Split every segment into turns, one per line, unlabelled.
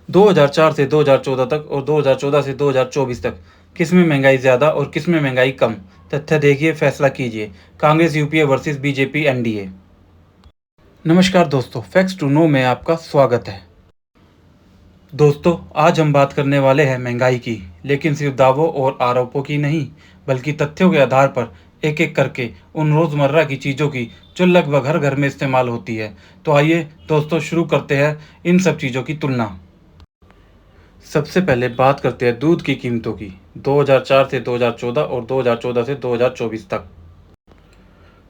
2004 से 2014 तक और 2014 से 2024 तक किस में महंगाई ज़्यादा और किस में महंगाई कम? तथ्य देखिए, फैसला कीजिए। Congress UPA versus BJP NDA. नमस्कार दोस्तों, फैक्ट्स टू नो में आपका स्वागत है। दोस्तों, आज हम बात करने वाले हैं महंगाई की, लेकिन सिर्फ दावों और आरोपों की नहीं, बल्कि तथ्यों के आधार पर एक एक करके उन रोज़मर्रा की चीज़ों की जो लगभग हर घर में इस्तेमाल होती है। तो आइए दोस्तों, शुरू करते हैं इन सब चीज़ों की तुलना। सबसे पहले बात करते हैं दूध की कीमतों की। 2004 से 2014 और 2014 से 2024 तक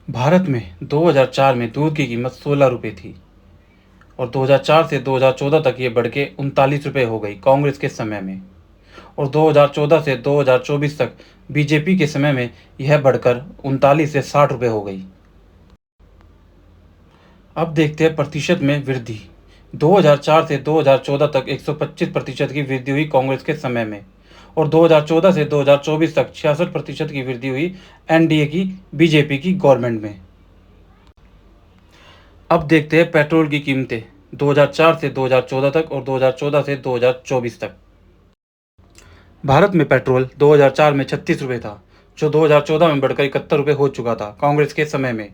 भारत में 2004 में दूध की कीमत 16 रुपये थी और 2004 से 2014 तक ये बढ़ के 39 रुपये हो गई कांग्रेस के समय में। और 2014 से 2024 तक बीजेपी के समय में यह बढ़कर 39 से 60 रुपये हो गई। अब देखते हैं प्रतिशत में वृद्धि। 2004 से 2014 तक 125% की वृद्धि हुई कांग्रेस के समय में और 2014 से 2024 तक 66% की वृद्धि हुई एनडीए की बीजेपी की गवर्नमेंट में। अब देखते हैं पेट्रोल की कीमतें 2004 से 2014 तक और 2014 से 2024 तक। भारत में पेट्रोल 2004 में 36 रुपये था, जो 2014 में बढ़कर 71 रुपये हो चुका था कांग्रेस के समय में।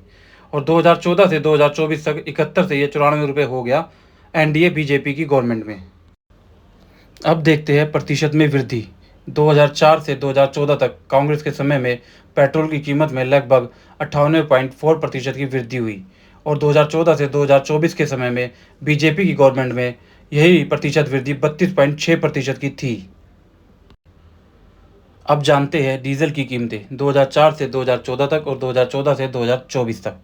और 2014 से 2024 तक 71 से ये 94 रुपये हो गया एनडीए बीजेपी की गवर्नमेंट में। अब देखते हैं प्रतिशत में वृद्धि। 2004 से 2014 तक कांग्रेस के समय में पेट्रोल की कीमत में लगभग 98.4% की वृद्धि हुई और 2014 से 2024 के समय में बीजेपी की गवर्नमेंट में यही प्रतिशत वृद्धि 32.6% की थी। अब जानते हैं डीजल की कीमतें 2004 से 2014 तक और 2014 से 2024 तक।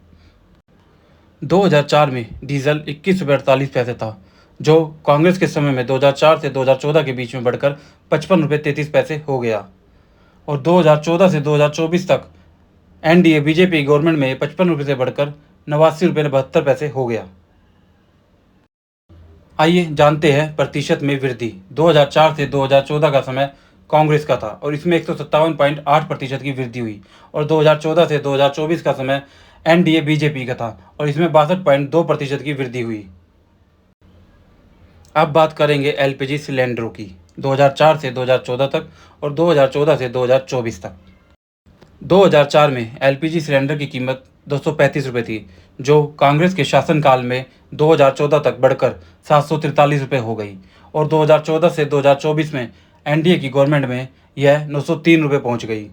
2004 में डीजल 21 रुपये 48 पैसे था, जो कांग्रेस के समय में 2004 से 2014 के बीच में बढ़कर 55 रुपये 33 पैसे हो गया और 2014 से 2024 तक एनडीए बीजेपी गवर्नमेंट में 55 रुपये से बढ़कर 89 रुपये 72 पैसे हो गया। आइए जानते हैं प्रतिशत में वृद्धि। 2004 से 2014 का समय कांग्रेस का था और इसमें 157.8% की वृद्धि हुई और 2014 से 2024 का समय एनडीए बीजेपी का था और इसमें 62.2% की वृद्धि हुई। अब बात करेंगे एलपीजी सिलेंडरों की 2004 से 2014 तक और 2014 से 2024 तक। 2004 में एलपीजी सिलेंडर की कीमत 235 रुपये थी, जो कांग्रेस के शासनकाल में 2014 तक बढ़कर 743 रुपये हो गई और 2014 से 2024 में एनडीए की गवर्नमेंट में यह 903 रुपये पहुँच गई।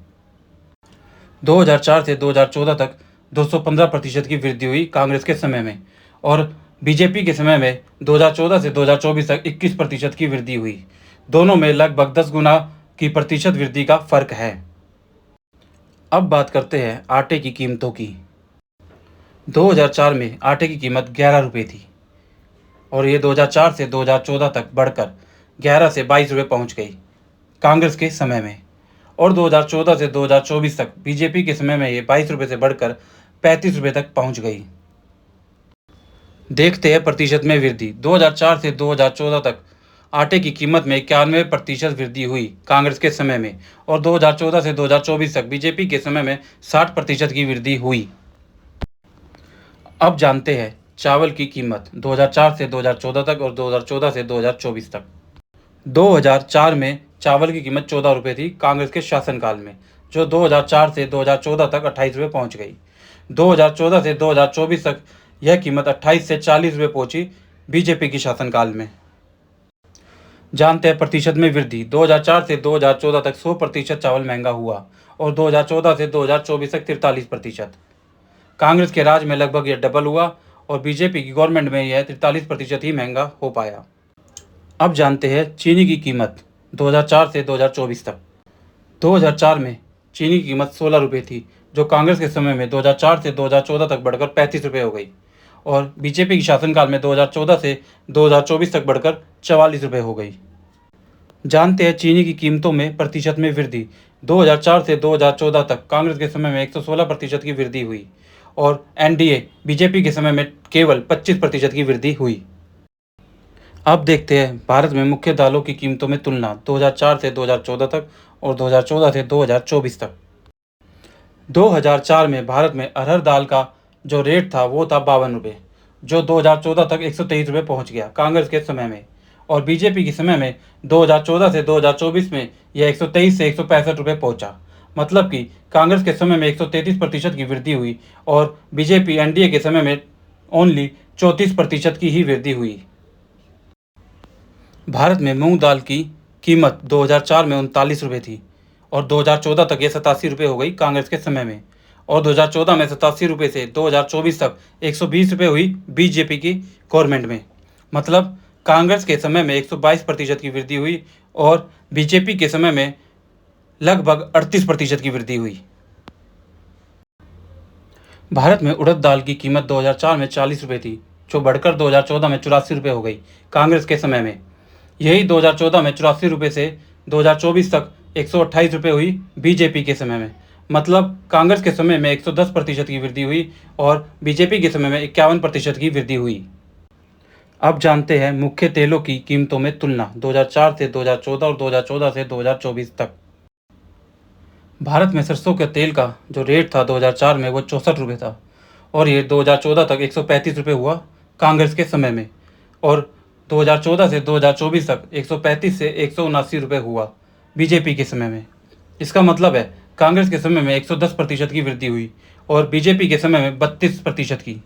2004 से 2014 तक 215% की वृद्धि हुई कांग्रेस के समय में और बीजेपी के समय में 2014 से 2024 तक 21% की वृद्धि हुई। दोनों में लगभग 10 गुना की प्रतिशत वृद्धि का फर्क है। अब बात करते हैं आटे की कीमतों की। 2004 में आटे की कीमत 11 रुपये थी और ये 2004 से 2014 तक बढ़कर 11 से 22 रुपये पहुँच गई कांग्रेस के समय में और 2014 से 2024 तक बीजेपी के समय में ये 22 रुपये से बढ़कर 35 रुपये तक पहुँच गई। देखते हैं प्रतिशत में वृद्धि। 2004 से 2014 तक आटे की कीमत में 91% वृद्धि हुई कांग्रेस के समय में और 2014 से 2024 तक बीजेपी के समय में 60% की वृद्धि हुई। अब जानते हैं चावल की कीमत 2004 से 2014 तक और 2014 से 2024 तक। 2004 में चावल की कीमत 14 रुपये थी कांग्रेस के शासनकाल में, जो 2004 से 2014 तक 28 रुपये पहुँच गई। 2014 से 2024 तक यह कीमत 28 से 40 रुपये पहुँची बीजेपी की शासनकाल में। जानते हैं प्रतिशत में वृद्धि। 2004 से 2014 तक 100% चावल महंगा हुआ और 2014 से 2024 तक 43%। कांग्रेस के राज में लगभग यह डबल हुआ और बीजेपी की गवर्नमेंट में यह 43% ही महंगा हो पाया। अब जानते हैं चीनी की कीमत 2004 से 2024 तक। 2004 में चीनी की कीमत 16 रुपये थी, जो कांग्रेस के समय में 2004 से 2014 तक बढ़कर 35 रुपये हो गई और बीजेपी की शासनकाल में 2014 से 2024 तक बढ़कर 44 रुपये हो गई। जानते हैं चीनी की कीमतों में प्रतिशत में वृद्धि। 2004 से 2014 तक कांग्रेस के समय में 116% की वृद्धि हुई और एनडीए बीजेपी के समय में केवल 25% की वृद्धि हुई। अब देखते हैं भारत में मुख्य दालों की कीमतों में तुलना 2004 से 2014 तक और 2014 से 2024 तक। 2004 में भारत में अरहर दाल का जो रेट था वो था 52 रुपये, जो 2014 तक 123 रुपये पहुँच गया कांग्रेस के समय में और बीजेपी के समय में 2014 से 2024 में यह 123 से 165 रुपये पहुंचा। मतलब कि कांग्रेस के समय में 133% की वृद्धि हुई और बीजेपी एनडीए के समय में ओनली 34% की ही वृद्धि हुई। भारत में मूंग दाल की कीमत 2004 में 39 रुपये थी और 2014 तक ये 87 रुपये हो गई कांग्रेस के समय में, और 2014 में 87 रुपये से 2024 तक 120 रुपये हुई बीजेपी की गवर्नमेंट में। मतलब कांग्रेस के समय में 122% की वृद्धि हुई और बीजेपी के समय में लगभग 38% की वृद्धि हुई। भारत में उड़द दाल की कीमत 2004 में 40 रुपये थी, जो बढ़कर 2014 में 84 रुपये हो गई कांग्रेस के समय में। यही 2014 में 84 रुपये से 2024 तक 128 रुपये हुई बीजेपी के समय में। मतलब कांग्रेस के समय में 110% की वृद्धि हुई और बीजेपी के समय में 51% की वृद्धि हुई। अब जानते हैं मुख्य तेलों की कीमतों में तुलना 2004 से 2014 और 2014 से 2024 तक। भारत में सरसों के तेल का जो रेट था 2004 में वो 64 रुपये था और ये 2014 तक 135 रुपये हुआ कांग्रेस के समय में, और 2014 से 2024 तक 135 से 179 रुपये हुआ बीजेपी के समय में। इसका मतलब है कांग्रेस के समय में 110% की वृद्धि हुई और बीजेपी के समय में 32% की।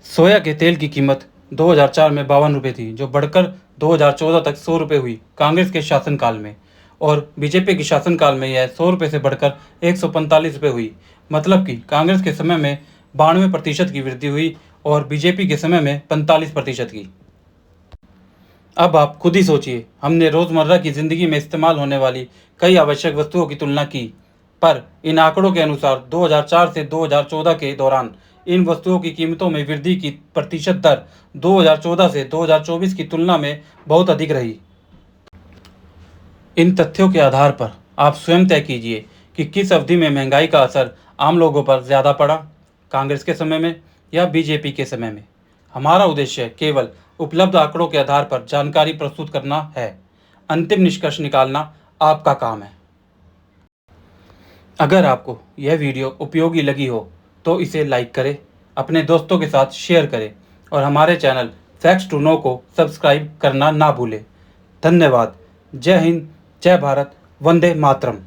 सोया के तेल की कीमत 2004 में 52 रुपये थी, जो बढ़कर 2014 तक 100 रुपये हुई कांग्रेस के शासनकाल में, और बीजेपी के शासनकाल में यह 100 रुपये से बढ़कर 145 रुपये हुई। मतलब कि कांग्रेस के समय में 92% की वृद्धि हुई और बीजेपी के समय में 45% की। अब आप खुद ही सोचिए, हमने रोज़मर्रा की ज़िंदगी में इस्तेमाल होने वाली कई आवश्यक वस्तुओं की तुलना की, पर इन आंकड़ों के अनुसार 2004 से 2014 के दौरान इन वस्तुओं की कीमतों में वृद्धि की प्रतिशत दर 2014 से 2024 की तुलना में बहुत अधिक रही। इन तथ्यों के आधार पर आप स्वयं तय कीजिए कि किस अवधि में महंगाई का असर आम लोगों पर ज़्यादा पड़ा, कांग्रेस के समय में या बीजेपी के समय में। हमारा उद्देश्य केवल उपलब्ध आंकड़ों के आधार पर जानकारी प्रस्तुत करना है। अंतिम निष्कर्ष निकालना आपका काम है। अगर आपको यह वीडियो उपयोगी लगी हो तो इसे लाइक करें, अपने दोस्तों के साथ शेयर करें और हमारे चैनल फैक्ट्स टू नो को सब्सक्राइब करना ना भूलें। धन्यवाद। जय हिंद, जय भारत, वंदे मातरम।